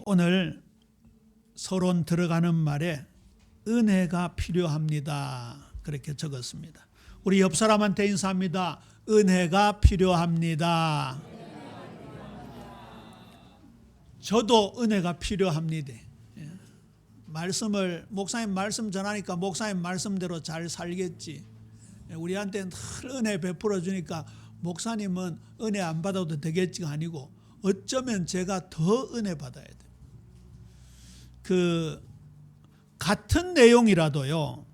오늘 서론 들어가는 말에 은혜가 필요합니다. 그렇게 적었습니다. 우리 옆 사람한테 인사합니다. 은혜가 필요합니다. 저도 은혜가 필요합니다. 목사님 말씀 전하니까 목사님 말씀대로 잘 살겠지. 우리한테는 늘 은혜 베풀어 주니까 목사님은 은혜 안 받아도 되겠지가 아니고 어쩌면 제가 더 은혜 받아야 돼요. 같은 내용이라도요,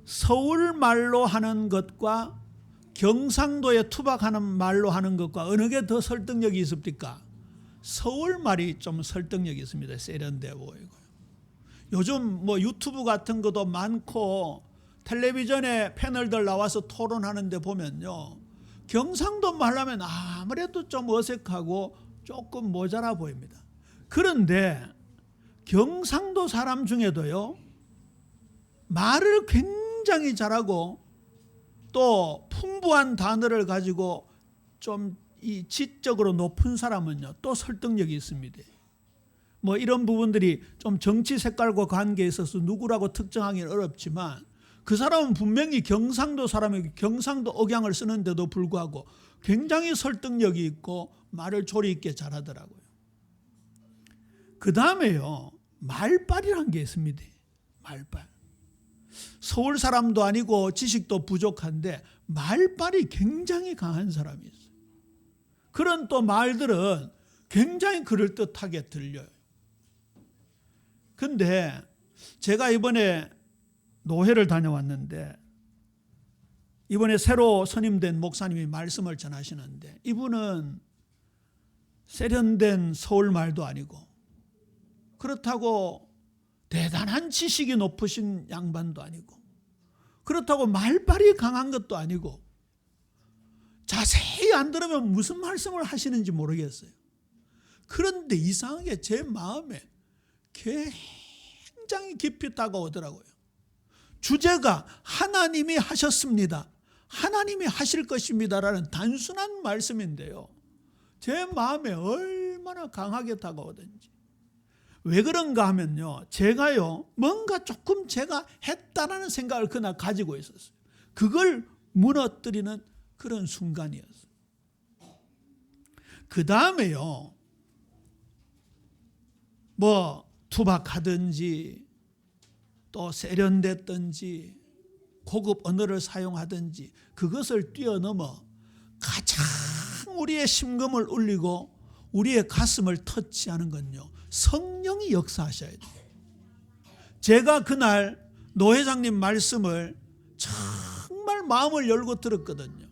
서울 말로 하는 것과 경상도에 투박하는 말로 하는 것과 어느 게 더 설득력이 있습니까? 서울 말이 좀 설득력이 있습니다. 세련돼 보이고요. 요즘 유튜브 같은 것도 많고 텔레비전에 패널들 나와서 토론하는데 보면요, 경상도 말하면 아무래도 좀 어색하고 조금 모자라 보입니다. 그런데 경상도 사람 중에도요, 말을 굉장히 잘하고 또 풍부한 단어를 가지고 좀 이 지적으로 높은 사람은요, 또 설득력이 있습니다. 이런 부분들이 좀 정치 색깔과 관계에 있어서 누구라고 특정하기는 어렵지만 그 사람은 분명히 경상도 사람이고 경상도 억양을 쓰는데도 불구하고 굉장히 설득력이 있고 말을 조리 있게 잘하더라고요. 그 다음에요, 말빨이란 게 있습니다. 말빨. 서울 사람도 아니고 지식도 부족한데 말빨이 굉장히 강한 사람이 있어요. 그런 또 말들은 굉장히 그럴듯하게 들려요. 근데 제가 이번에 노회를 다녀왔는데 이번에 새로 선임된 목사님이 말씀을 전하시는데 이분은 세련된 서울 말도 아니고 그렇다고 대단한 지식이 높으신 양반도 아니고 그렇다고 말빨이 강한 것도 아니고 자세히 안 들으면 무슨 말씀을 하시는지 모르겠어요. 그런데 이상하게 제 마음에 굉장히 깊이 다가오더라고요. 주제가 하나님이 하셨습니다. 하나님이 하실 것입니다라는 단순한 말씀인데요, 제 마음에 얼마나 강하게 다가오든지. 왜 그런가 하면요, 제가요 뭔가 조금 제가 했다라는 생각을 그날 가지고 있었어요. 그걸 무너뜨리는 그런 순간이었어요. 그 다음에요, 투박하든지 또 세련됐든지 고급 언어를 사용하든지 그것을 뛰어넘어 가장 우리의 심금을 울리고 우리의 가슴을 터치하는 건요, 성령이 역사하셔야 돼요. 제가 그날 노 회장님 말씀을 정말 마음을 열고 들었거든요.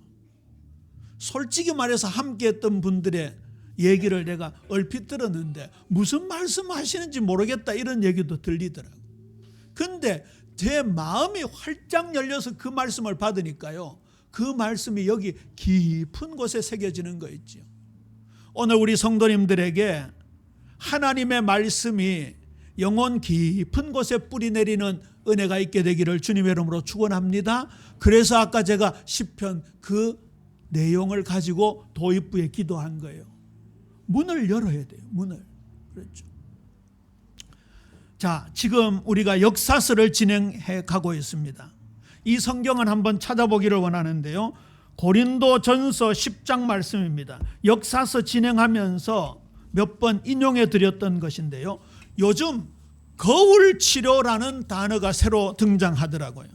솔직히 말해서 함께했던 분들의 얘기를 내가 얼핏 들었는데 무슨 말씀하시는지 모르겠다 이런 얘기도 들리더라고요. 근데 제 마음이 활짝 열려서 그 말씀을 받으니까요, 그 말씀이 여기 깊은 곳에 새겨지는 거 있죠. 오늘 우리 성도님들에게 하나님의 말씀이 영혼 깊은 곳에 뿌리 내리는 은혜가 있게 되기를 주님의 이름으로 축원합니다. 그래서 아까 제가 시편 그 내용을 가지고 도입부에 기도한 거예요. 문을 열어야 돼요. 문을. 그렇죠. 자, 지금 우리가 역사서를 진행해 가고 있습니다. 이 성경은 한번 찾아보기를 원하는데요, 고린도전서 10장 말씀입니다. 역사서 진행하면서 몇 번 인용해 드렸던 것인데요, 요즘 거울치료라는 단어가 새로 등장하더라고요.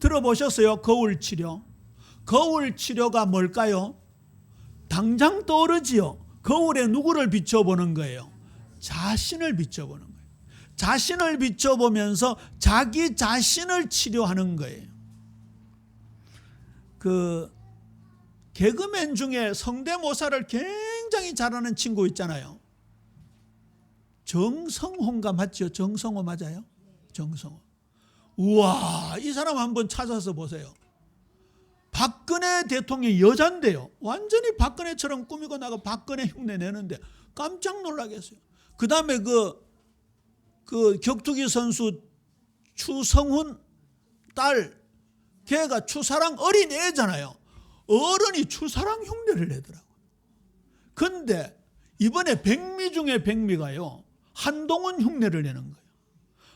들어보셨어요? 거울치료. 거울치료가 뭘까요? 당장 떠오르지요. 거울에 누구를 비춰보는 거예요? 자신을 비춰보는 거예요. 자신을 비춰보면서 자기 자신을 치료하는 거예요. 개그맨 중에 성대모사를 굉장히 잘하는 친구 있잖아요. 정성호인가 맞죠? 정성호 맞아요? 정성호. 우와, 이 사람 한번 찾아서 보세요. 박근혜 대통령이 여잔데요, 완전히 박근혜처럼 꾸미고 나가 박근혜 흉내 내는데 깜짝 놀라겠어요. 그 다음에 그 격투기 선수 추성훈 딸, 걔가 추사랑 어린 애잖아요. 어른이 추사랑 흉내를 내더라고요. 근데 이번에 백미 중에 백미가요, 한동훈 흉내를 내는 거예요.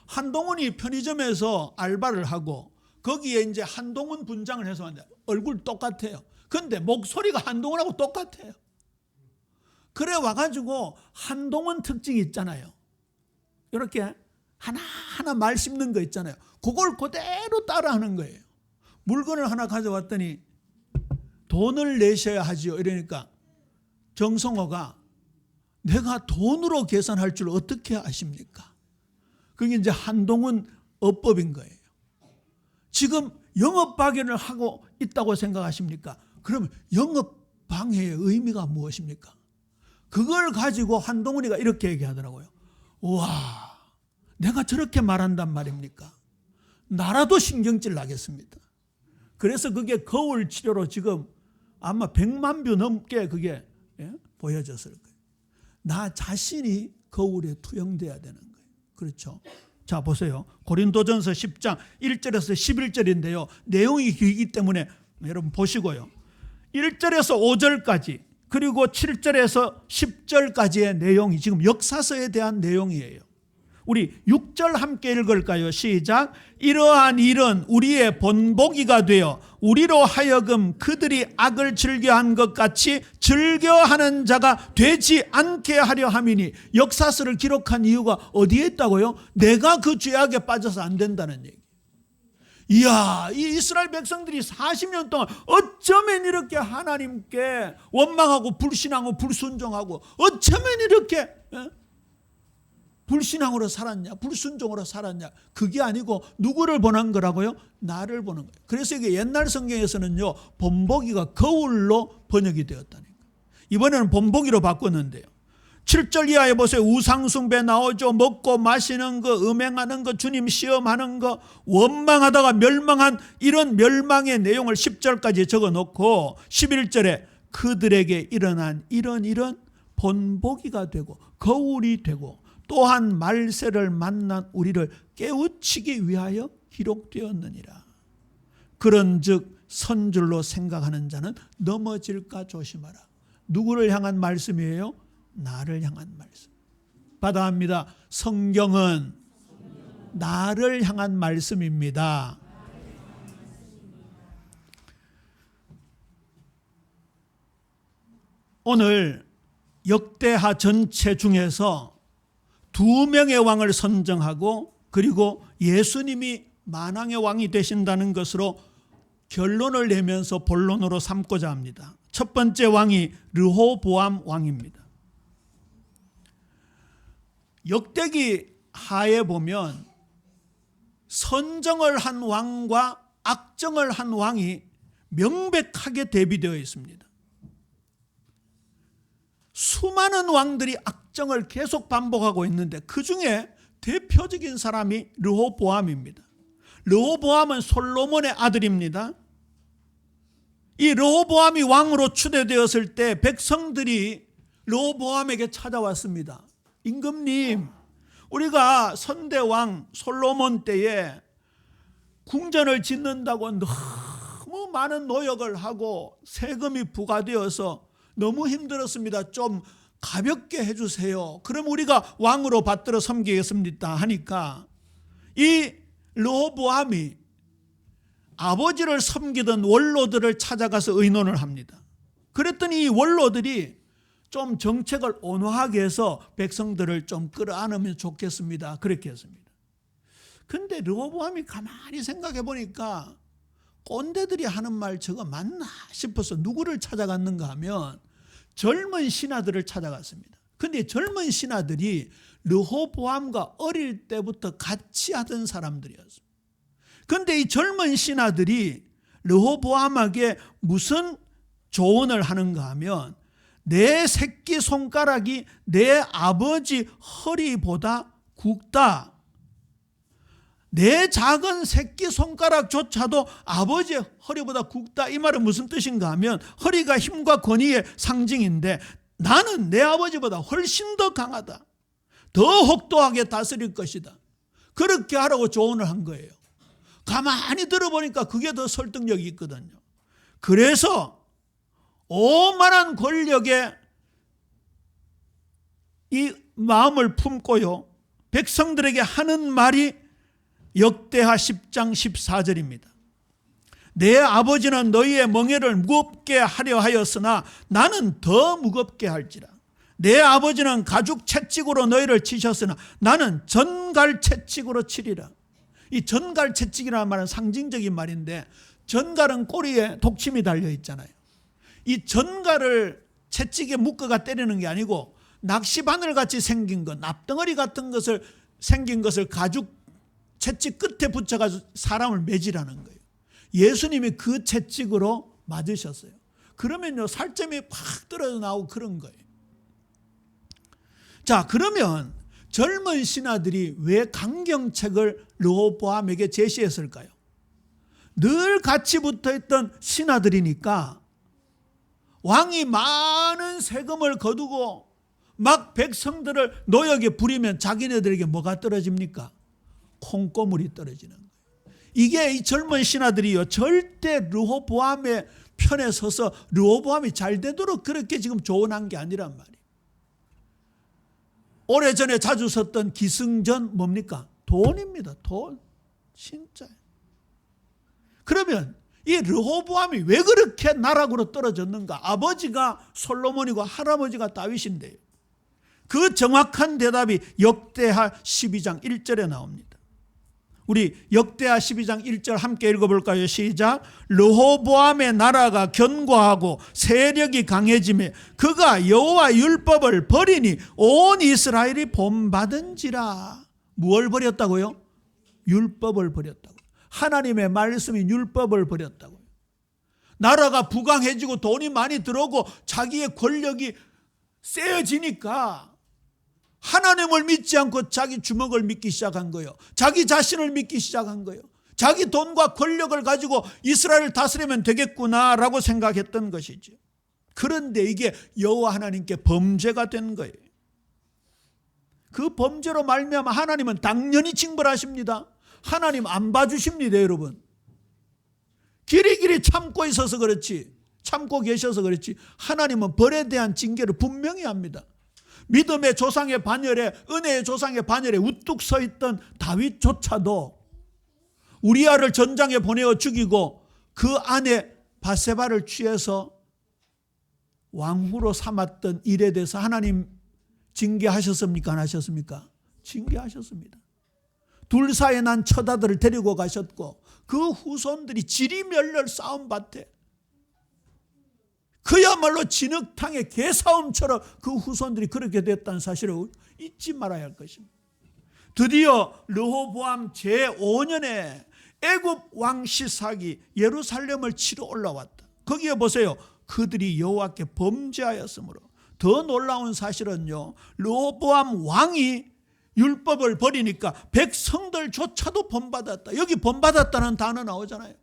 한동훈이 편의점에서 알바를 하고 거기에 이제 한동훈 분장을 해서 왔는데 얼굴 똑같아요. 근데 목소리가 한동훈하고 똑같아요. 그래 와가지고 한동훈 특징이 있잖아요. 이렇게 하나하나 말 씹는 거 있잖아요. 그걸 그대로 따라하는 거예요. 물건을 하나 가져왔더니 돈을 내셔야 하지요. 이러니까 정성호가 내가 돈으로 계산할 줄 어떻게 아십니까? 그게 이제 한동훈 어법인 거예요. 지금 영업방해를 하고 있다고 생각하십니까? 그러면 영업방해의 의미가 무엇입니까? 그걸 가지고 한동훈이가 이렇게 얘기하더라고요. 와, 내가 저렇게 말한단 말입니까? 나라도 신경질 나겠습니다. 그래서 그게 거울 치료로 지금 아마 100만 뷰 넘게 그게 보여졌을 거예요. 나 자신이 거울에 투영돼야 되는 거예요. 그렇죠? 자 보세요. 고린도전서 10장 1절에서 11절인데요. 내용이 길기 때문에 여러분 보시고요. 1절에서 5절까지 그리고 7절에서 10절까지의 내용이 지금 역사서에 대한 내용이에요. 우리 6절 함께 읽을까요? 시작. 이러한 일은 우리의 본보기가 되어 우리로 하여금 그들이 악을 즐겨한 것 같이 즐겨하는 자가 되지 않게 하려 함이니, 역사서를 기록한 이유가 어디에 있다고요? 내가 그 죄악에 빠져서 안 된다는 얘기. 이야, 이 이스라엘 백성들이 40년 동안 어쩌면 이렇게 하나님께 원망하고 불신하고 불순종하고 어쩌면 이렇게 불신앙으로 살았냐, 불순종으로 살았냐. 그게 아니고 누구를 보는 거라고요? 나를 보는 거예요. 그래서 이게 옛날 성경에서는요, 본보기가 거울로 번역이 되었다니까. 이번에는 본보기로 바꿨는데요. 7절 이하에 보세요. 우상숭배 나오죠. 먹고 마시는 거, 음행하는 거, 주님 시험하는 거, 원망하다가 멸망한 이런 멸망의 내용을 10절까지 적어놓고 11절에 그들에게 일어난 이런 본보기가 되고 거울이 되고 또한 말세를 만난 우리를 깨우치기 위하여 기록되었느니라. 그런즉 선줄로 생각하는 자는 넘어질까 조심하라. 누구를 향한 말씀이에요? 나를 향한 말씀. 받아합니다. 성경은 나를 향한 말씀입니다. 오늘 역대하 전체 중에서 2명의 왕을 선정하고 그리고 예수님이 만왕의 왕이 되신다는 것으로 결론을 내면서 본론으로 삼고자 합니다. 첫 번째 왕이 르호보암 왕입니다. 역대기 하에 보면 선정을 한 왕과 악정을 한 왕이 명백하게 대비되어 있습니다. 수많은 왕들이 악정을 계속 반복하고 있는데 그 중에 대표적인 사람이 르호보암입니다. 르호보암은 솔로몬의 아들입니다. 이 르호보암이 왕으로 추대되었을 때 백성들이 르호보암에게 찾아왔습니다. 임금님, 우리가 선대왕 솔로몬 때에 궁전을 짓는다고 너무 많은 노력을 하고 세금이 부과되어서 너무 힘들었습니다. 좀 가볍게 해주세요. 그럼 우리가 왕으로 받들어 섬기겠습니다 하니까 이 르호보암이 아버지를 섬기던 원로들을 찾아가서 의논을 합니다. 그랬더니 이 원로들이 좀 정책을 온화하게 해서 백성들을 좀 끌어안으면 좋겠습니다. 그렇게 했습니다. 근데 르호보암이 가만히 생각해 보니까 꼰대들이 하는 말 저거 맞나 싶어서 누구를 찾아갔는가 하면 젊은 신하들을 찾아갔습니다. 근데 젊은 신하들이 르호보암과 어릴 때부터 같이 하던 사람들이었습니다. 근데 이 젊은 신하들이 르호보암에게 무슨 조언을 하는가 하면 내 새끼 손가락이 내 아버지 허리보다 굵다. 내 작은 새끼 손가락조차도 아버지의 허리보다 굵다. 이 말은 무슨 뜻인가 하면 허리가 힘과 권위의 상징인데 나는 내 아버지보다 훨씬 더 강하다. 더 혹독하게 다스릴 것이다. 그렇게 하라고 조언을 한 거예요. 가만히 들어보니까 그게 더 설득력이 있거든요. 그래서 오만한 권력에 이 마음을 품고요, 백성들에게 하는 말이 역대하 10장 14절입니다. 내 아버지는 너희의 멍에를 무겁게 하려 하였으나 나는 더 무겁게 할지라. 내 아버지는 가죽 채찍으로 너희를 치셨으나 나는 전갈 채찍으로 치리라. 이 전갈 채찍이라는 말은 상징적인 말인데, 전갈은 꼬리에 독침이 달려 있잖아요. 이 전갈을 채찍에 묶어가 때리는 게 아니고 낚시바늘 같이 생긴 것, 납덩어리 같은 것을 생긴 것을 가죽 채찍 끝에 붙여가지고 사람을 매질하는 거예요. 예수님이 그 채찍으로 맞으셨어요. 그러면요, 살점이 팍 떨어져 나오고 그런 거예요. 자, 그러면 젊은 신하들이 왜 강경책을 르호보암에게 제시했을까요? 늘 같이 붙어있던 신하들이니까 왕이 많은 세금을 거두고 막 백성들을 노역에 부리면 자기네들에게 뭐가 떨어집니까? 콩고물이 떨어지는 거예요. 이게 이 젊은 신하들이요, 절대 르호보암의 편에 서서 르호보암이 잘 되도록 그렇게 지금 조언한 게 아니란 말이에요. 오래전에 자주 썼던 기승전 뭡니까? 돈입니다. 돈. 진짜예요. 그러면 이 르호보암이 왜 그렇게 나락으로 떨어졌는가? 아버지가 솔로몬이고 할아버지가 다윗인데요. 그 정확한 대답이 역대하 12장 1절에 나옵니다. 우리 역대하 12장 1절 함께 읽어볼까요? 시작. 르호보암의 나라가 견고하고 세력이 강해지매 그가 여호와 율법을 버리니 온 이스라엘이 본받은지라. 무엇을 버렸다고요? 율법을 버렸다고. 하나님의 말씀이 율법을 버렸다고요. 나라가 부강해지고 돈이 많이 들어오고 자기의 권력이 세어지니까 하나님을 믿지 않고 자기 주먹을 믿기 시작한 거예요. 자기 자신을 믿기 시작한 거예요. 자기 돈과 권력을 가지고 이스라엘을 다스리면 되겠구나라고 생각했던 것이죠. 그런데 이게 여호와 하나님께 범죄가 된 거예요. 그 범죄로 말미암아 하나님은 당연히 징벌하십니다. 하나님 안 봐주십니다, 여러분. 길이길이 참고 있어서 그렇지, 참고 계셔서 그렇지, 하나님은 벌에 대한 징계를 분명히 합니다. 믿음의 조상의 반열에, 은혜의 조상의 반열에 우뚝 서 있던 다윗조차도 우리아를 전장에 보내어 죽이고 그 아내 바세바를 취해서 왕후로 삼았던 일에 대해서 하나님 징계하셨습니까? 안 하셨습니까? 징계하셨습니다. 둘 사이에 난 처자들을 데리고 가셨고 그 후손들이 지리멸렬 싸움밭에 그야말로 진흙탕의 개싸움처럼 그 후손들이 그렇게 됐다는 사실을 잊지 말아야 할 것입니다. 드디어 르호보암 제5년에 애굽 왕 시삭이 예루살렘을 치러 올라왔다. 거기에 보세요. 그들이 여호와께 범죄하였으므로. 더 놀라운 사실은요, 르호보암 왕이 율법을 버리니까 백성들조차도 본받았다. 여기 본받았다는 단어 나오잖아요.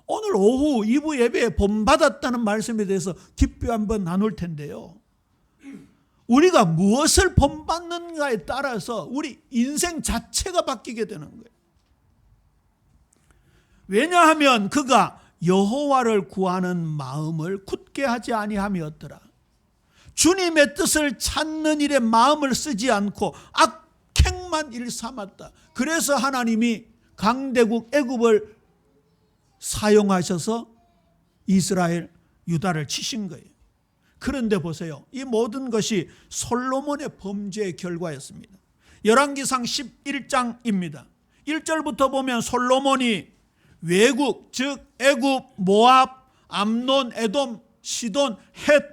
오늘 오후 2부 예배에 본받았다는 말씀에 대해서 깊이 한번 나눌 텐데요. 우리가 무엇을 본받는가에 따라서 우리 인생 자체가 바뀌게 되는 거예요. 왜냐하면 그가 여호와를 구하는 마음을 굳게 하지 아니함이었더라. 주님의 뜻을 찾는 일에 마음을 쓰지 않고 악행만 일삼았다. 그래서 하나님이 강대국 애굽을 사용하셔서 이스라엘, 유다를 치신 거예요. 그런데 보세요. 이 모든 것이 솔로몬의 범죄의 결과였습니다. 열왕기상 11장입니다. 1절부터 보면 솔로몬이 외국, 즉 애굽, 모압, 암논, 에돔, 시돈, 헷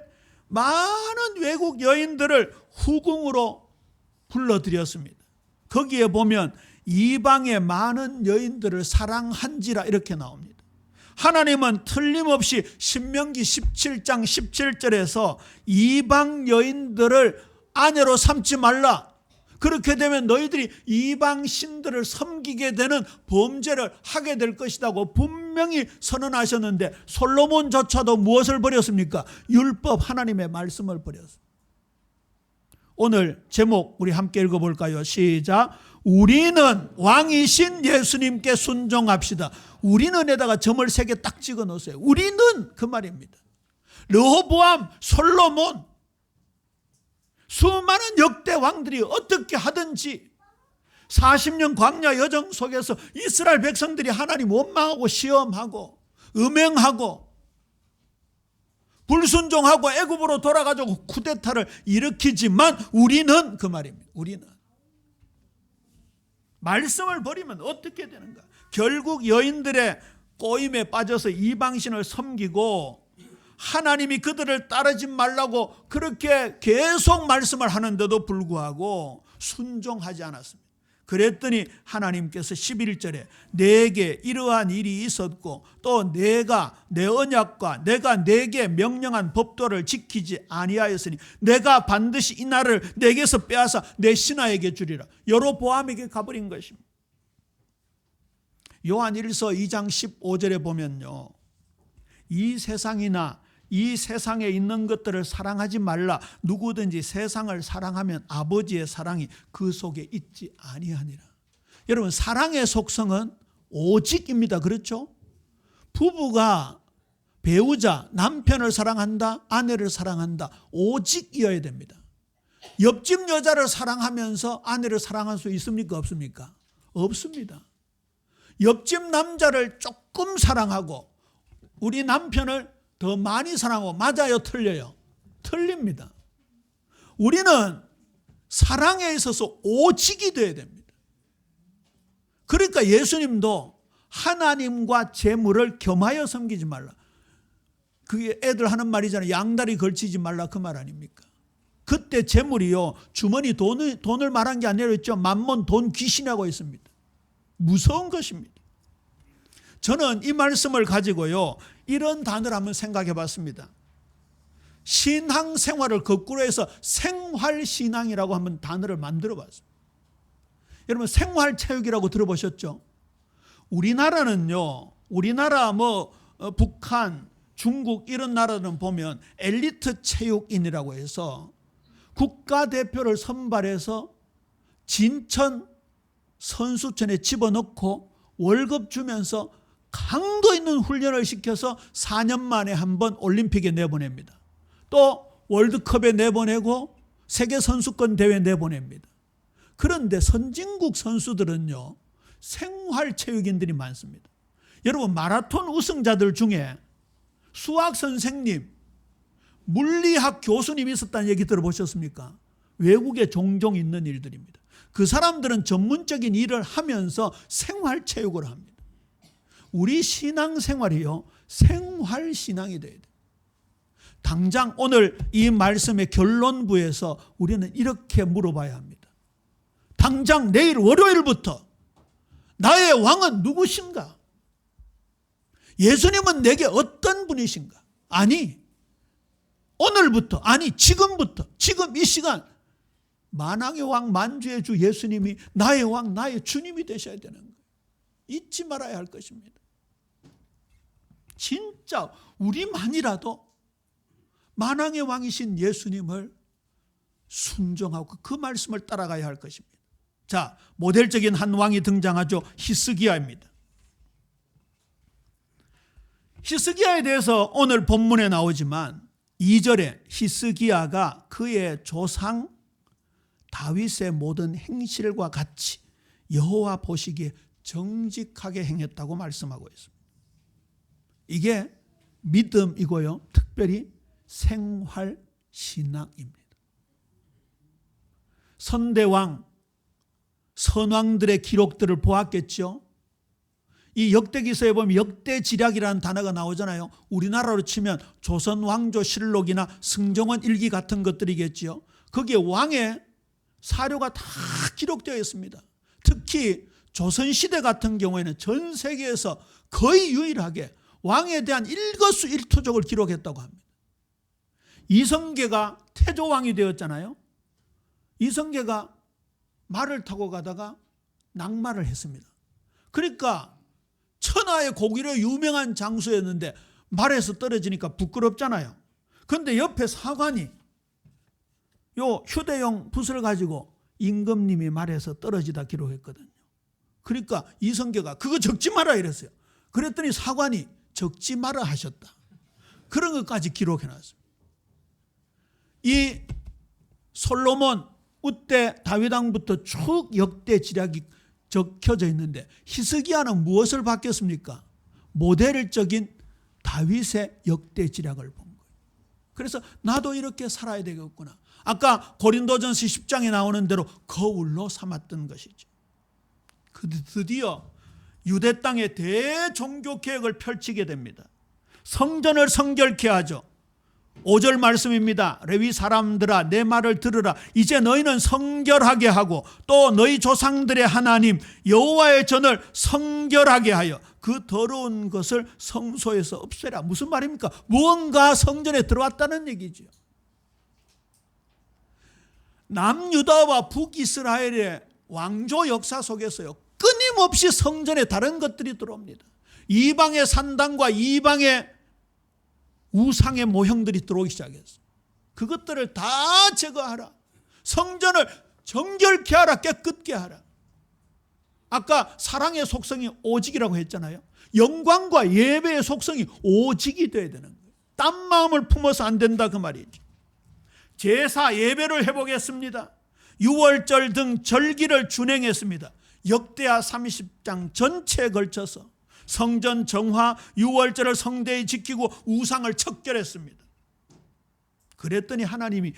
많은 외국 여인들을 후궁으로 불러들였습니다. 거기에 보면 이방의 많은 여인들을 사랑한지라 이렇게 나옵니다. 하나님은 틀림없이 신명기 17장 17절에서 이방 여인들을 아내로 삼지 말라. 그렇게 되면 너희들이 이방 신들을 섬기게 되는 범죄를 하게 될 것이라고 분명히 선언하셨는데 솔로몬조차도 무엇을 버렸습니까? 율법 하나님의 말씀을 버렸습니다. 오늘 제목 우리 함께 읽어볼까요? 시작. 우리는 왕이신 예수님께 순종합시다. 우리는에다가 점을 3개 딱 찍어 놓으세요. 우리는 그 말입니다. 르호보암, 솔로몬 수많은 역대 왕들이 어떻게 하든지 40년 광야 여정 속에서 이스라엘 백성들이 하나님 원망하고 시험하고 음행하고 불순종하고 애굽으로 돌아가지고 쿠데타를 일으키지만 우리는 그 말입니다. 우리는 말씀을 버리면 어떻게 되는가? 결국 여인들의 꼬임에 빠져서 이방신을 섬기고 하나님이 그들을 따르지 말라고 그렇게 계속 말씀을 하는데도 불구하고 순종하지 않았습니다. 그랬더니 하나님께서 11절에 내게 이러한 일이 있었고 또 내가 내 언약과 내가 내게 명령한 법도를 지키지 아니하였으니 내가 반드시 이 날을 내게서 빼앗아 내 신하에게 주리라. 여로보암에게 가버린 것입니다. 요한일서 2장 15절에 보면요, 이 세상이나 이 세상에 있는 것들을 사랑하지 말라. 누구든지 세상을 사랑하면 아버지의 사랑이 그 속에 있지 아니하니라. 여러분, 사랑의 속성은 오직입니다. 그렇죠? 부부가 배우자, 남편을 사랑한다, 아내를 사랑한다, 오직이어야 됩니다. 옆집 여자를 사랑하면서 아내를 사랑할 수 있습니까? 없습니까? 없습니다. 옆집 남자를 조금 사랑하고 우리 남편을 더 많이 사랑하고 맞아요? 틀려요? 틀립니다. 우리는 사랑에 있어서 오직이 되어야 됩니다. 그러니까 예수님도 하나님과 재물을 겸하여 섬기지 말라. 그게 애들 하는 말이잖아요. 양다리 걸치지 말라, 그 말 아닙니까? 그때 재물이요, 주머니 돈을 말한 게 아니라 있죠. 만몬 돈 귀신이라고 있습니다. 무서운 것입니다. 저는 이 말씀을 가지고요, 이런 단어를 한번 생각해 봤습니다. 신앙생활을 거꾸로 해서 생활신앙이라고 한번 단어를 만들어 봤습니다. 여러분, 생활체육이라고 들어보셨죠? 우리나라는요, 우리나라 북한, 중국 이런 나라는 보면 엘리트 체육인이라고 해서 국가대표를 선발해서 진천 선수촌에 집어넣고 월급 주면서 강도 있는 훈련을 시켜서 4년 만에 한 번 올림픽에 내보냅니다. 또 월드컵에 내보내고 세계 선수권 대회 내보냅니다. 그런데 선진국 선수들은요, 생활체육인들이 많습니다. 여러분, 마라톤 우승자들 중에 수학 선생님, 물리학 교수님이 있었다는 얘기 들어보셨습니까? 외국에 종종 있는 일들입니다. 그 사람들은 전문적인 일을 하면서 생활체육을 합니다. 우리 신앙생활이요, 생활신앙이 돼야 돼요. 당장 오늘 이 말씀의 결론부에서 우리는 이렇게 물어봐야 합니다. 당장 내일 월요일부터 나의 왕은 누구신가? 예수님은 내게 어떤 분이신가? 아니, 오늘부터, 아니 지금부터, 지금 이 시간 만왕의 왕 만주의 주 예수님이 나의 왕, 나의 주님이 되셔야 되는 거예요. 잊지 말아야 할 것입니다. 진짜 우리만이라도 만왕의 왕이신 예수님을 순종하고 그 말씀을 따라가야 할 것입니다. 자, 모델적인 한 왕이 등장하죠. 히스기야입니다. 히스기야에 대해서 오늘 본문에 나오지만 2절에 히스기야가 그의 조상 다윗의 모든 행실과 같이 여호와 보시기에 정직하게 행했다고 말씀하고 있습니다. 이게 믿음이고요, 특별히 생활신앙입니다. 선대왕, 선왕들의 기록들을 보았겠죠. 이 역대기서에 보면 역대지략이라는 단어가 나오잖아요. 우리나라로 치면 조선왕조실록이나 승정원 일기 같은 것들이겠죠. 거기에 왕의 사료가 다 기록되어 있습니다. 특히 조선시대 같은 경우에는 전 세계에서 거의 유일하게 왕에 대한 일거수일투족을 기록했다고 합니다. 이성계가 태조왕이 되었잖아요. 이성계가 말을 타고 가다가 낙마를 했습니다. 그러니까 천하의 고기로 유명한 장소였는데 말에서 떨어지니까 부끄럽잖아요. 그런데 옆에 사관이 요 휴대용 붓을 가지고 임금님이 말에서 떨어지다 기록했거든요. 그러니까 이성계가 그거 적지 마라 이랬어요. 그랬더니 사관이 적지 마라 하셨다. 그런 것까지 기록해놨어요. 이 솔로몬, 우때, 다윗 왕부터 쭉 역대 지략이 적혀져 있는데 히스기야는 무엇을 바뀌었습니까? 모델적인 다윗의 역대 지략을 본 거예요. 그래서 나도 이렇게 살아야 되겠구나. 아까 고린도전서 10장에 나오는 대로 거울로 삼았던 것이죠. 드디어 유대 땅에 대종교개혁을 펼치게 됩니다. 성전을 성결케 하죠. 5절 말씀입니다. 레위 사람들아 내 말을 들으라. 이제 너희는 성결하게 하고 또 너희 조상들의 하나님 여호와의 전을 성결하게 하여 그 더러운 것을 성소에서 없애라. 무슨 말입니까? 무언가 성전에 들어왔다는 얘기죠. 남유다와 북이스라엘의 왕조 역사 속에서요, 끊임없이 성전에 다른 것들이 들어옵니다. 이방의 산당과 이방의 우상의 모형들이 들어오기 시작했어요. 그것들을 다 제거하라. 성전을 정결케 하라. 깨끗게 하라. 아까 사랑의 속성이 오직이라고 했잖아요. 영광과 예배의 속성이 오직이 돼야 되는 거예요. 딴 마음을 품어서 안 된다 그 말이죠. 제사 예배를 해보겠습니다. 유월절 등 절기를 준행했습니다. 역대하 30장 전체에 걸쳐서 성전 정화, 유월절을 성대히 지키고 우상을 척결했습니다. 그랬더니 하나님이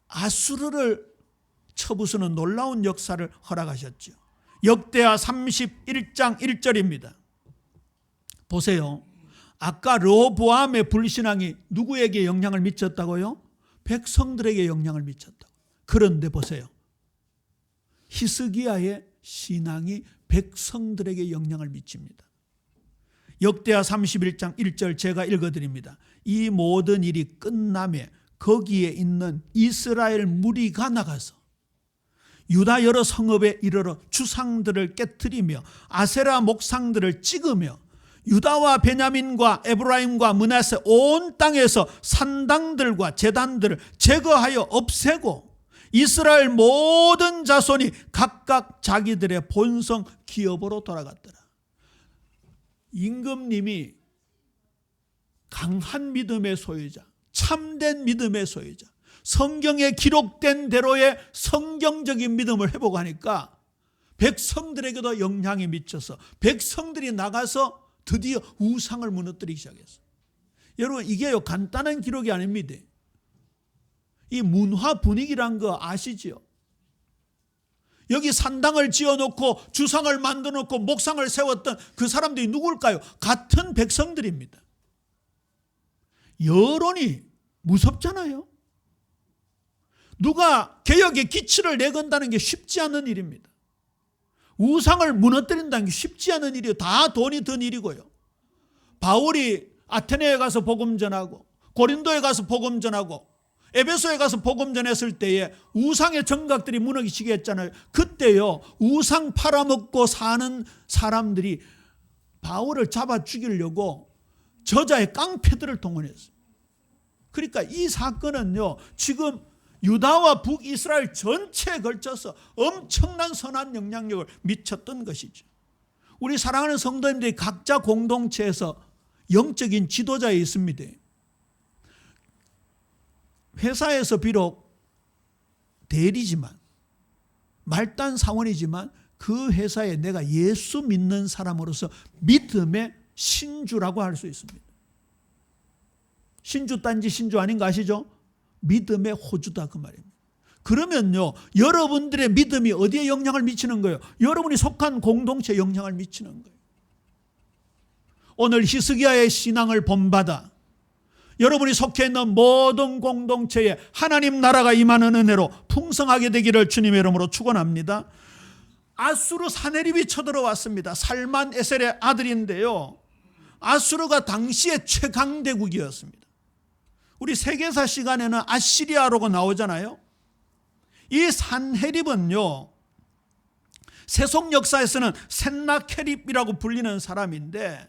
아수르를 쳐부수는 놀라운 역사를 허락하셨죠. 역대하 31장 1절입니다. 보세요. 아까 르호보암의 불신앙이 누구에게 영향을 미쳤다고요? 백성들에게 영향을 미쳤다. 그런데 보세요. 히스기야의 신앙이 백성들에게 영향을 미칩니다. 역대하 31장 1절 제가 읽어드립니다. 이 모든 일이 끝남에 거기에 있는 이스라엘 무리가 나가서 유다 여러 성읍에 이르러 주상들을 깨트리며 아세라 목상들을 찍으며 유다와 베냐민과 에브라임과 므낫세 온 땅에서 산당들과 제단들을 제거하여 없애고 이스라엘 모든 자손이 각각 자기들의 본성 기업으로 돌아갔더라. 임금님이 강한 믿음의 소유자, 참된 믿음의 소유자, 성경에 기록된 대로의 성경적인 믿음을 회복하고 하니까 백성들에게도 영향이 미쳐서 백성들이 나가서 드디어 우상을 무너뜨리기 시작했어요. 여러분 이게요 간단한 기록이 아닙니다. 이 문화 분위기란 거 아시죠? 여기 산당을 지어놓고 주상을 만들어놓고 목상을 세웠던 그 사람들이 누굴까요? 같은 백성들입니다. 여론이 무섭잖아요. 누가 개혁의 기치를 내건다는 게 쉽지 않은 일입니다. 우상을 무너뜨린다는 게 쉽지 않은 일이에요. 다 돈이 든 일이고요. 바울이 아테네에 가서 복음 전하고 고린도에 가서 복음 전하고 에베소에 가서 복음 전했을 때에 우상의 정각들이 무너지게 했잖아요. 그때요 우상 팔아먹고 사는 사람들이 바울을 잡아 죽이려고 저자의 깡패들을 동원했어요. 그러니까 이 사건은요 지금 유다와 북이스라엘 전체에 걸쳐서 엄청난 선한 영향력을 미쳤던 것이죠. 우리 사랑하는 성도님들이 각자 공동체에서 영적인 지도자에 있습니다. 회사에서 비록 대리지만 말단 사원이지만 그 회사에 내가 예수 믿는 사람으로서 믿음의 신주라고 할 수 있습니다. 신주 딴지 신주 아닌 거 아시죠? 믿음의 호주다 그 말입니다. 그러면요 여러분들의 믿음이 어디에 영향을 미치는 거예요? 여러분이 속한 공동체에 영향을 미치는 거예요. 오늘 히스기야의 신앙을 본받아 여러분이 속해 있는 모든 공동체에 하나님 나라가 임하는 은혜로 풍성하게 되기를 주님의 이름으로 축원합니다. 아수르 사네립이 쳐들어왔습니다. 살만 에셀의 아들인데요. 아수르가 당시의 최강대국이었습니다. 우리 세계사 시간에는 아시리아라고 나오잖아요. 이 산헤립은요. 세속 역사에서는 센나케립이라고 불리는 사람인데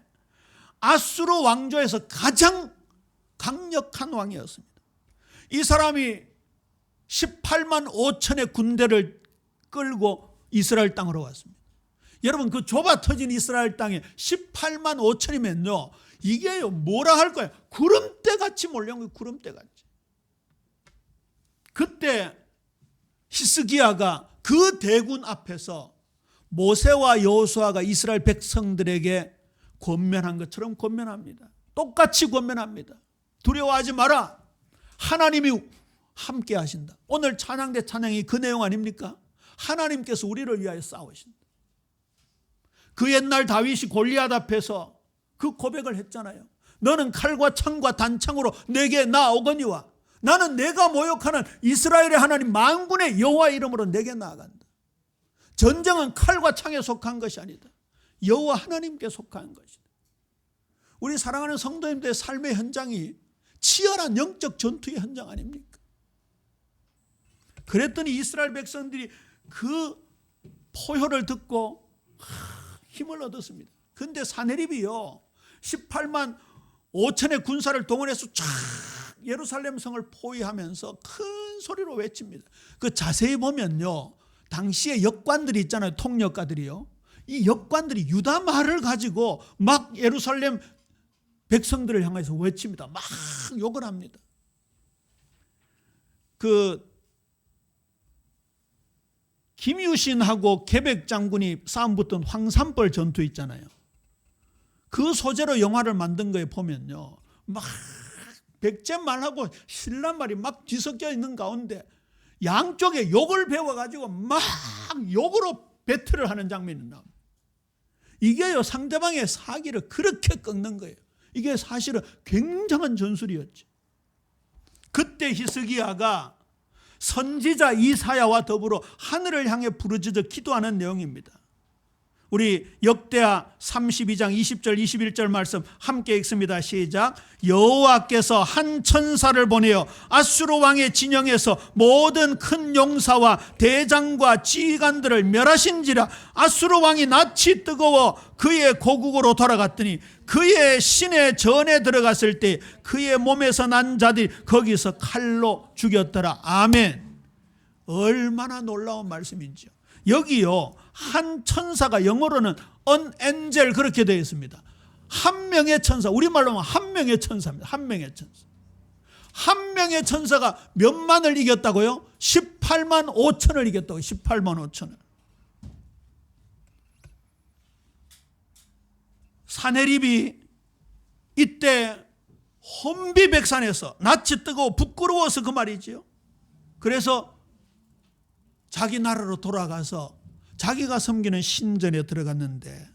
아수르 왕조에서 가장 강력한 왕이었습니다. 이 사람이 18만 5천의 군대를 끌고 이스라엘 땅으로 왔습니다. 여러분 그 좁아 터진 이스라엘 땅에 18만 5천이면요 이게 뭐라 할 거예요? 구름대같이 몰려온 거예요. 구름대같이. 그때 히스기야가 그 대군 앞에서 모세와 여호수아가 이스라엘 백성들에게 권면한 것처럼 권면합니다. 똑같이 권면합니다. 두려워하지 마라. 하나님이 함께 하신다. 오늘 찬양대 찬양이 그 내용 아닙니까? 하나님께서 우리를 위하여 싸우신다. 그 옛날 다윗이 골리앗 앞에서 그 고백을 했잖아요. 너는 칼과 창과 단창으로 내게 나오거니와 나는 내가 모욕하는 이스라엘의 하나님 만군의 여호와 이름으로 내게 나아간다. 전쟁은 칼과 창에 속한 것이 아니다. 여호와 하나님께 속한 것이다. 우리 사랑하는 성도님들의 삶의 현장이 치열한 영적 전투의 현장 아닙니까? 그랬더니 이스라엘 백성들이 그 포효를 듣고 힘을 얻었습니다. 그런데 사네립이요 18만 5천의 군사를 동원해서 쫙 예루살렘 성을 포위하면서 큰 소리로 외칩니다. 그 자세히 보면요 당시에 역관들이 있잖아요. 통역가들이요. 이 역관들이 유다 말을 가지고 막 예루살렘 백성들을 향해서 외칩니다. 막 욕을 합니다. 그 김유신하고 계백 장군이 싸움 붙던 황산벌 전투 있잖아요. 그 소재로 영화를 만든 거에 보면요. 막 백제말하고 신라말이 막 뒤섞여 있는 가운데 양쪽에 욕을 배워가지고 막 욕으로 배틀을 하는 장면이 나옵니다. 이게요 상대방의 사기를 그렇게 꺾는 거예요. 이게 사실은 굉장한 전술이었죠. 그때 히스기야가 선지자 이사야와 더불어 하늘을 향해 부르짖어 기도하는 내용입니다. 우리 역대하 32장 20절 21절 말씀 함께 읽습니다. 시작. 여호와께서 한 천사를 보내어 아수르 왕의 진영에서 모든 큰 용사와 대장과 지휘관들을 멸하신지라. 아수르 왕이 낯이 뜨거워 그의 고국으로 돌아갔더니 그의 신의 전에 들어갔을 때 그의 몸에서 난 자들이 거기서 칼로 죽였더라. 아멘. 얼마나 놀라운 말씀인지요. 여기요 한 천사가 영어로는 an angel 그렇게 되어 있습니다. 한 명의 천사, 우리말로 하면 한 명의 천사입니다. 한 명의 천사. 한 명의 천사가 몇만을 이겼다고요? 18만 5천을 이겼다고요. 18만 5천을. 사네립이 이때 혼비백산에서 낯이 뜨거워 부끄러워서 그 말이지요. 그래서 자기 나라로 돌아가서 자기가 섬기는 신전에 들어갔는데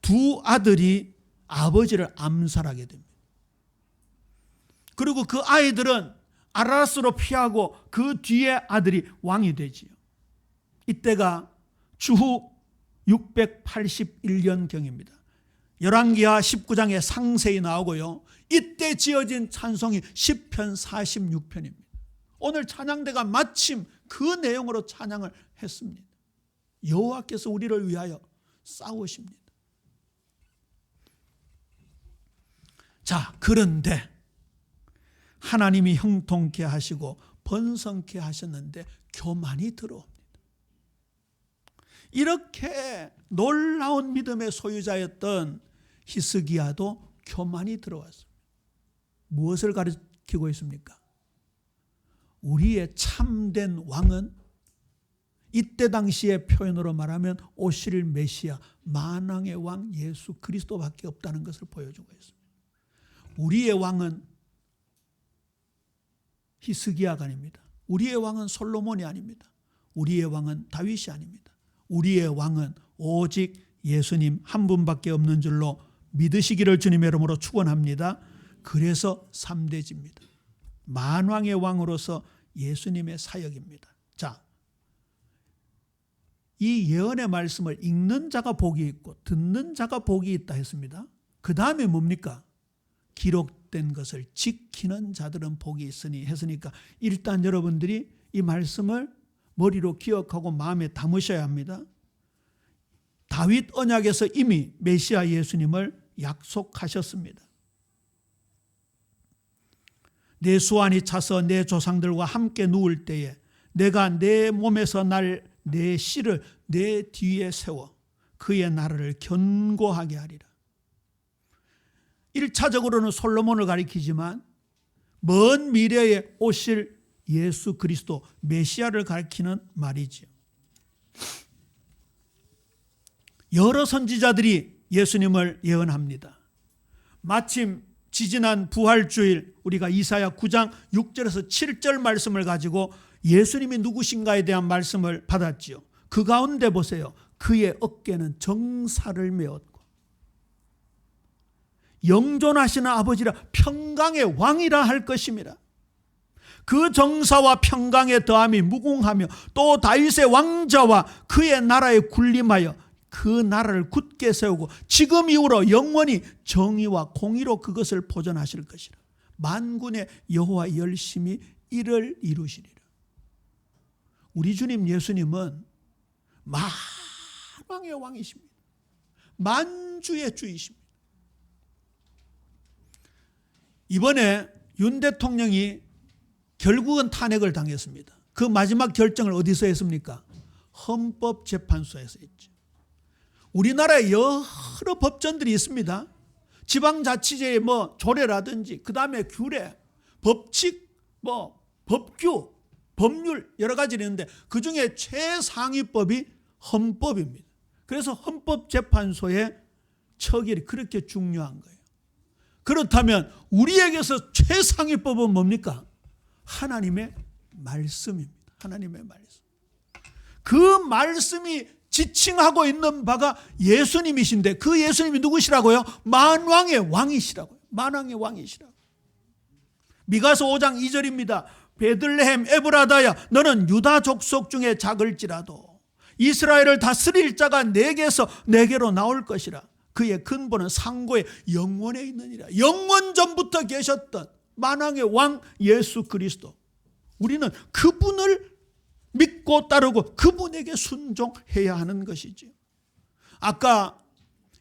두 아들이 아버지를 암살하게 됩니다. 그리고 그 아이들은 아라스로 피하고 그 뒤에 아들이 왕이 되지요. 이때가 주후 681년경입니다. 열왕기하 19장에 상세히 나오고요. 이때 지어진 찬송이 시편 46편입니다. 오늘 찬양대가 마침 그 내용으로 찬양을 했습니다. 여호와께서 우리를 위하여 싸우십니다. 자, 그런데 하나님이 형통케 하시고 번성케 하셨는데 교만이 들어옵니다. 이렇게 놀라운 믿음의 소유자였던 히스기야도 교만이 들어왔습니다. 무엇을 가리키고 있습니까? 우리의 참된 왕은 이때 당시의 표현으로 말하면 오실 메시아 만왕의 왕 예수 그리스도밖에 없다는 것을 보여주고 있습니다. 우리의 왕은 히스기야가 아닙니다. 우리의 왕은 솔로몬이 아닙니다. 우리의 왕은 다윗이 아닙니다. 우리의 왕은 오직 예수님 한 분밖에 없는 줄로 믿으시기를 주님의 이름으로 축원합니다. 그래서 3대지입니다. 만왕의 왕으로서 예수님의 사역입니다. 자, 이 예언의 말씀을 읽는 자가 복이 있고 듣는 자가 복이 있다 했습니다. 그 다음에 뭡니까? 기록된 것을 지키는 자들은 복이 있으니 했으니까 일단 여러분들이 이 말씀을 머리로 기억하고 마음에 담으셔야 합니다. 다윗 언약에서 이미 메시아 예수님을 약속하셨습니다. 내 수완이 차서 내 조상들과 함께 누울 때에 내가 내 몸에서 날 내 씨를 내 뒤에 세워 그의 나라를 견고하게 하리라. 1차적으로는 솔로몬을 가리키지만 먼 미래에 오실 예수 그리스도 메시아를 가리키는 말이지요. 여러 선지자들이 예수님을 예언합니다. 마침 지지난 부활주일 우리가 이사야 9장 6절에서 7절 말씀을 가지고 예수님이 누구신가에 대한 말씀을 받았지요. 그 가운데 보세요. 그의 어깨는 정사를 메었고 영존하시는 아버지라 평강의 왕이라 할 것입니다. 그 정사와 평강의 더함이 무궁하며 또 다윗의 왕자와 그의 나라에 군림하여 그 나라를 굳게 세우고 지금 이후로 영원히 정의와 공의로 그것을 보존하실 것이라. 만군의 여호와 열심히 이를 이루시리라. 우리 주님 예수님은 만왕의 왕이십니다. 만주의 주이십니다. 이번에 윤 대통령이 결국은 탄핵을 당했습니다. 그 마지막 결정을 어디서 했습니까? 헌법재판소에서 했죠. 우리나라에 여러 법전들이 있습니다. 지방자치제의 조례라든지 그 다음에 규례, 법칙, 법규, 법률 여러 가지가 있는데 그중에 최상위법이 헌법입니다. 그래서 헌법재판소의 처결이 그렇게 중요한 거예요. 그렇다면 우리에게서 최상위법은 뭡니까? 하나님의 말씀입니다. 하나님의 말씀. 그 말씀이 지칭하고 있는 바가 예수님이신데 그 예수님이 누구시라고요? 만왕의 왕이시라고요. 만왕의 왕이시라고. 미가서 5장 2절입니다. 베들레헴 에브라다야 너는 유다 족속 중에 작을지라도 이스라엘을 다스릴 자가 내게서 내게로 나올 것이라. 그의 근본은 상고의 영원에 있느니라. 영원 전부터 계셨던 만왕의 왕 예수 그리스도. 우리는 그분을 믿고 따르고 그분에게 순종해야 하는 것이죠. 아까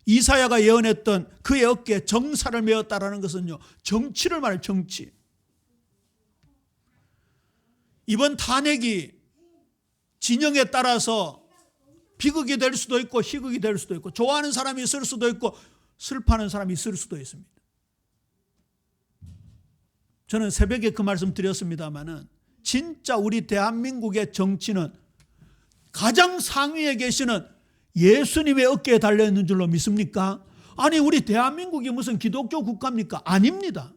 이사야가 예언했던 그의 어깨에 정사를 메었다라는 것은요, 정치를 말해요. 정치. 이번 탄핵이 진영에 따라서 비극이 될 수도 있고 희극이 될 수도 있고 좋아하는 사람이 있을 수도 있고 슬퍼하는 사람이 있을 수도 있습니다. 저는 새벽에 그 말씀 드렸습니다마는 진짜 우리 대한민국의 정치는 가장 상위에 계시는 예수님의 어깨에 달려있는 줄로 믿습니까? 아니 우리 대한민국이 무슨 기독교 국가입니까? 아닙니다.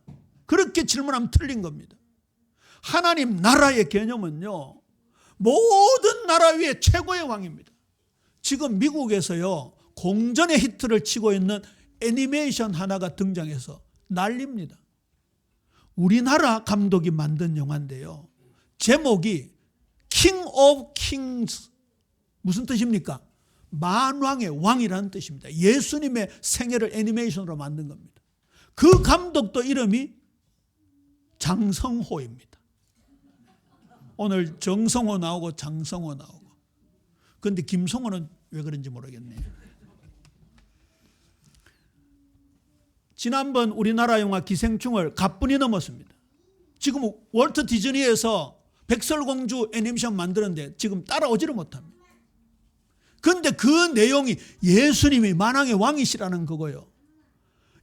그렇게 질문하면 틀린 겁니다. 하나님 나라의 개념은요, 모든 나라 위에 최고의 왕입니다. 지금 미국에서요, 공전의 히트를 치고 있는 애니메이션 하나가 등장해서 난립니다. 우리나라 감독이 만든 영화인데요, 제목이 King of Kings. 무슨 뜻입니까? 만왕의 왕이라는 뜻입니다. 예수님의 생애를 애니메이션으로 만든 겁니다. 그 감독도 이름이 장성호입니다. 오늘 정성호 나오고 장성호 나오고. 그런데 김성호는 왜 그런지 모르겠네요. 지난번 우리나라 영화 기생충을 가뿐히 넘었습니다. 지금 월트 디즈니에서 백설공주 애니메이션 만드는데 지금 따라오지를 못합니다. 그런데 그 내용이 예수님이 만왕의 왕이시라는 거고요.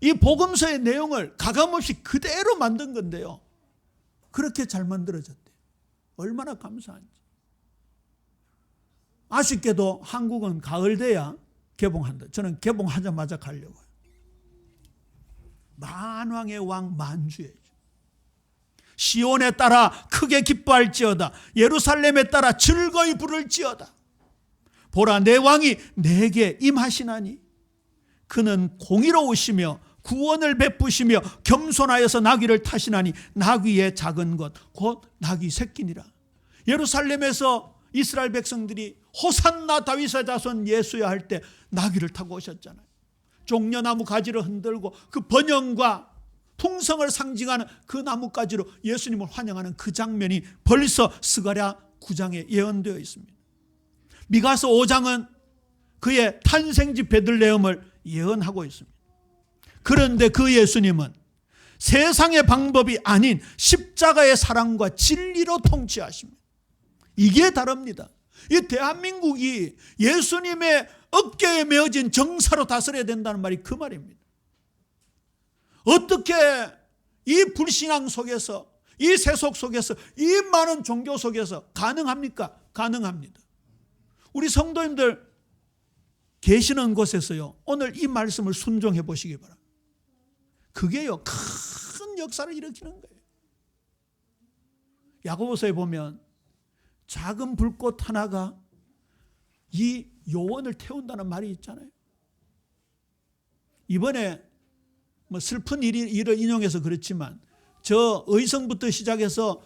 이 복음서의 내용을 가감없이 그대로 만든 건데요. 그렇게 잘 만들어졌대요. 얼마나 감사한지. 아쉽게도 한국은 가을 돼야 개봉한다. 저는 개봉하자마자 가려고요. 만왕의 왕 만주의 시온에 따라 크게 기뻐할지어다. 예루살렘에 따라 즐거이 부를지어다. 보라 내 왕이 내게 임하시나니 그는 공의로우시며 구원을 베푸시며 겸손하여서 나귀를 타시나니 나귀의 작은 것 곧 나귀 새끼니라. 예루살렘에서 이스라엘 백성들이 호산나 다윗의 자손 예수야 할 때 나귀를 타고 오셨잖아요. 종려나무 가지를 흔들고 그 번영과 풍성을 상징하는 그 나뭇가지로 예수님을 환영하는 그 장면이 벌써 스가랴 9장에 예언되어 있습니다. 미가서 5장은 그의 탄생지 베들레헴을 예언하고 있습니다. 그런데 그 예수님은 세상의 방법이 아닌 십자가의 사랑과 진리로 통치하십니다. 이게 다릅니다. 이 대한민국이 예수님의 어깨에 메어진 정사로 다스려야 된다는 말이 그 말입니다. 어떻게 이 불신앙 속에서 이 세속 속에서, 이 많은 종교 속에서 가능합니까? 가능합니다. 우리 성도님들 계시는 곳에서요, 오늘 이 말씀을 순종해 보시기 바랍니다. 그게요, 큰 역사를 일으키는 거예요. 야고보서에 보면 작은 불꽃 하나가 이 요원을 태운다는 말이 있잖아요. 이번에 뭐 슬픈 일을 인용해서 그렇지만 저 의성부터 시작해서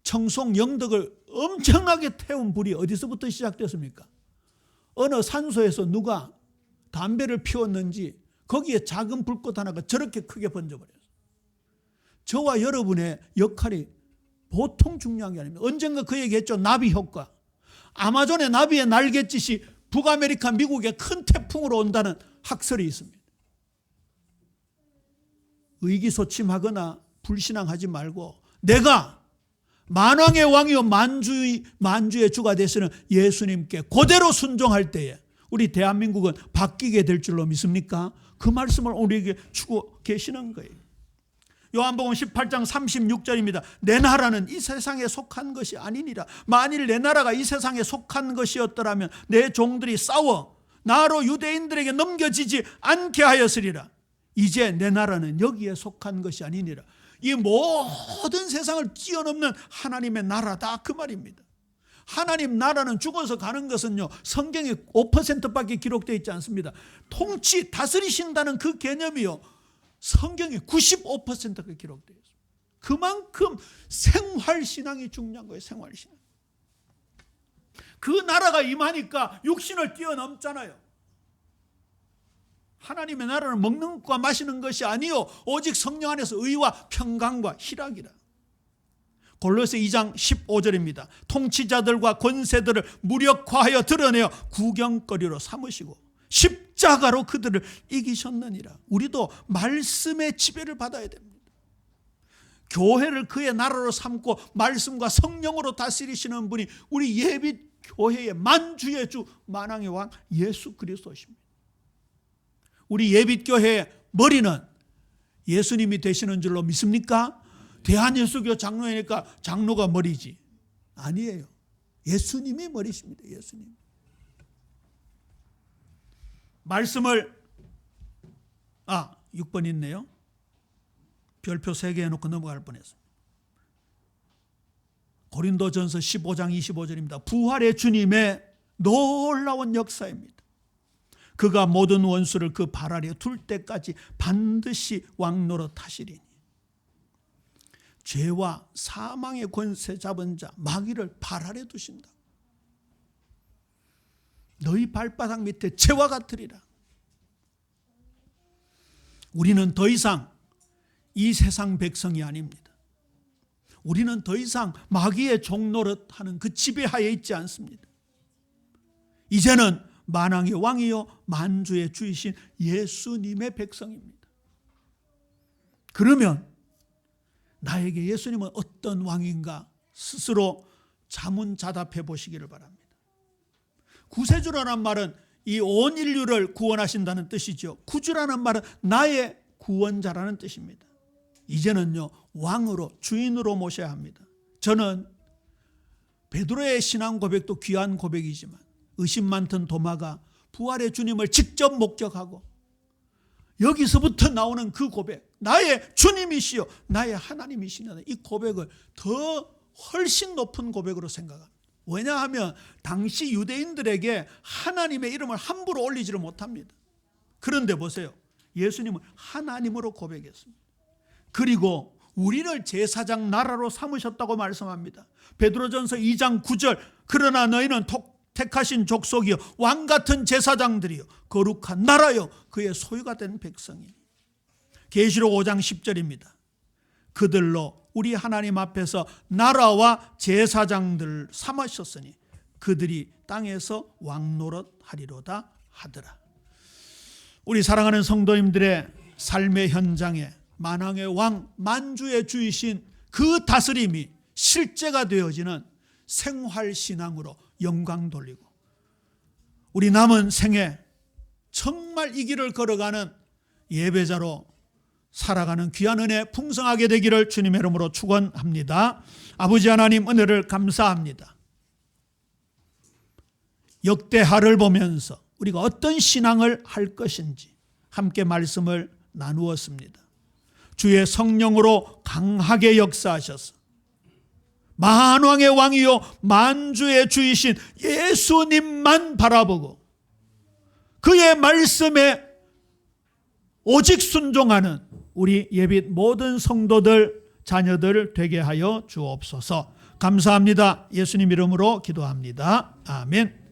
청송 영덕을 엄청나게 태운 불이 어디서부터 시작됐습니까? 어느 산소에서 누가 담배를 피웠는지 거기에 작은 불꽃 하나가 저렇게 크게 번져버렸어요. 저와 여러분의 역할이 보통 중요한 게 아닙니다. 언젠가 그 얘기했죠. 나비 효과. 아마존의 나비의 날갯짓이 북아메리카 미국에 큰 태풍으로 온다는 학설이 있습니다. 의기소침하거나 불신앙하지 말고 내가 만왕의 왕이요 만주의 주가 되시는 예수님께 그대로 순종할 때에 우리 대한민국은 바뀌게 될 줄로 믿습니까? 그 말씀을 우리에게 주고 계시는 거예요. 요한복음 18장 36절입니다. 내 나라는 이 세상에 속한 것이 아니니라. 만일 내 나라가 이 세상에 속한 것이었더라면 내 종들이 싸워 나로 유대인들에게 넘겨지지 않게 하였으리라. 이제 내 나라는 여기에 속한 것이 아니니라. 이 모든 세상을 뛰어넘는 하나님의 나라다, 그 말입니다. 하나님 나라는 죽어서 가는 것은요, 성경에 5%밖에 기록되어 있지 않습니다. 통치, 다스리신다는 그 개념이요, 성경에 95%가 기록되어 있습니다. 그만큼 생활신앙이 중요한 거예요. 생활신앙. 그 나라가 임하니까 육신을 뛰어넘잖아요. 하나님의 나라는 먹는 것과 마시는 것이 아니요 오직 성령 안에서 의와 평강과 희락이라. 골로새 2장 15절입니다. 통치자들과 권세들을 무력화하여 드러내어 구경거리로 삼으시고 십자가로 그들을 이기셨느니라. 우리도 말씀의 지배를 받아야 됩니다. 교회를 그의 나라로 삼고 말씀과 성령으로 다스리시는 분이 우리 예비교회의 만주의 주 만왕의 왕 예수 그리스도십니다. 우리 예빛교회의 머리는 예수님이 되시는 줄로 믿습니까? 대한예수교 장로이니까 장로가 머리지. 아니에요. 예수님이 머리십니다. 예수님. 말씀을 6번 있네요. 별표 3개 해놓고 넘어갈 뻔했습니다. 고린도전서 15장 25절입니다. 부활의 주님의 놀라운 역사입니다. 그가 모든 원수를 그 발 아래 둘 때까지 반드시 왕노릇 하시리니 죄와 사망의 권세 잡은 자 마귀를 발 아래 두신다. 너희 발바닥 밑에 재와 같으리라. 우리는 더 이상 이 세상 백성이 아닙니다. 우리는 더 이상 마귀의 종노릇하는 그 지배하에 있지 않습니다. 이제는 만왕의 왕이요 만주의 주이신 예수님의 백성입니다. 그러면 나에게 예수님은 어떤 왕인가 스스로 자문자답해 보시기를 바랍니다. 구세주라는 말은 이 온 인류를 구원하신다는 뜻이죠. 구주라는 말은 나의 구원자라는 뜻입니다. 이제는요 왕으로 주인으로 모셔야 합니다. 저는 베드로의 신앙 고백도 귀한 고백이지만 의심 많던 도마가 부활의 주님을 직접 목격하고 여기서부터 나오는 그 고백, 나의 주님이시여 나의 하나님이시냐, 이 고백을 더 훨씬 높은 고백으로 생각합니다. 왜냐하면 당시 유대인들에게 하나님의 이름을 함부로 올리지를 못합니다. 그런데 보세요. 예수님은 하나님으로 고백했습니다. 그리고 우리를 제사장 나라로 삼으셨다고 말씀합니다. 베드로전서 2장 9절 그러나 너희는 택하신 족속이요 왕같은 제사장들이요 거룩한 나라요 그의 소유가 된 백성이니. 계시록 5장 10절입니다. 그들로 우리 하나님 앞에서 나라와 제사장들 삼으셨으니 그들이 땅에서 왕노릇 하리로다 하더라. 우리 사랑하는 성도님들의 삶의 현장에 만왕의 왕 만주의 주이신 그 다스림이 실제가 되어지는 생활신앙으로 영광 돌리고 우리 남은 생에 정말 이 길을 걸어가는 예배자로 살아가는 귀한 은혜 풍성하게 되기를 주님의 이름으로 축원합니다. 아버지 하나님 은혜를 감사합니다. 역대하를 보면서 우리가 어떤 신앙을 할 것인지 함께 말씀을 나누었습니다. 주의 성령으로 강하게 역사하셔서 만왕의 왕이요 만주의 주이신 예수님만 바라보고 그의 말씀에 오직 순종하는 우리 예빛 모든 성도들 자녀들 되게 하여 주옵소서. 감사합니다. 예수님 이름으로 기도합니다. 아멘.